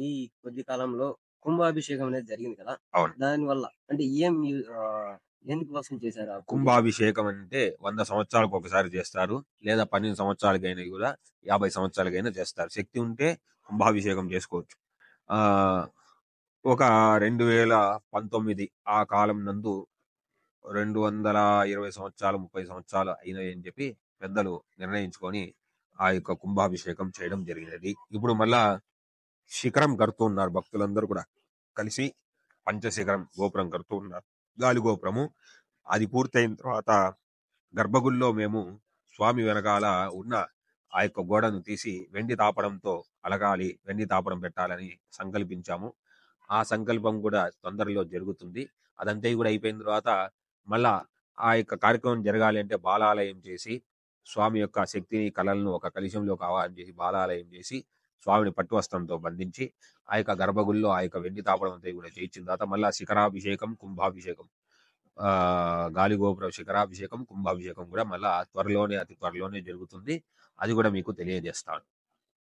ఈ కొద్ది కాలంలో కుంభాభిషేకం అనేది జరిగింది కదా! అవును. దానివల్ల అంటే దేనికోసం చేశారు ఆ కుంభాభిషేకం? కుంభాభిషేకం అంటే 100 సంవత్సరాలకు ఒకసారి చేస్తారు. లేదా 12 సంవత్సరాలకైనా గూడా 50 సంవత్సరాలకైనా చేస్తారు. శక్తి ఉంటే కుంభాభిషేకం చేసుకోవచ్చు. ఆహ్, ఒక 2019 ఆ కాలం నందు 220 సంవత్సరాలు, 30 సంవత్సరాలు అయినాయని చెప్పి పెద్దలు నిర్ణయించుకొని ఆ యొక్క కుంభాభిషేకం చేయడం జరిగినది. ఇప్పుడు మళ్ళా శిఖరం కడుతూ ఉన్నారు భక్తులందరూ కూడా కలిసి పంచశిఖరం గోపురం కడుతూ ఉన్నారు. గాలి గోపురము. అది పూర్తయిన తర్వాత గర్భగుడిలో మేము స్వామి వెనకాల ఉన్న ఆ యొక్క గోడను తీసి వెండి తాపడంతో అలగాలి, వెండి తాపడం పెట్టాలని సంకల్పించాము. ఆ సంకల్పం కూడా తొందరలో జరుగుతుంది. అదంతా కూడా అయిపోయిన తర్వాత మళ్ళా ఆ యొక్క కార్యక్రమం జరగాలి అంటే బాలాలయం చేసి స్వామి యొక్క శక్తిని కళలను ఒక కలశంలోకి ఆవాహన చేసి బాలాలయం చేసి స్వామిని పట్టు వస్త్రంతో బంధించి ఆ యొక్క గర్భగుడిలో ఆ యొక్క వెండి తాపడం అంతా కూడా చేయించిన తర్వాత మళ్ళా శిఖరాభిషేకం, కుంభాభిషేకం, గాలిగోపురం శిఖరాభిషేకం, కుంభాభిషేకం కూడా మళ్ళా త్వరలోనే అతి త్వరలోనే జరుగుతుంది. అది కూడా మీకు తెలియజేస్తాను.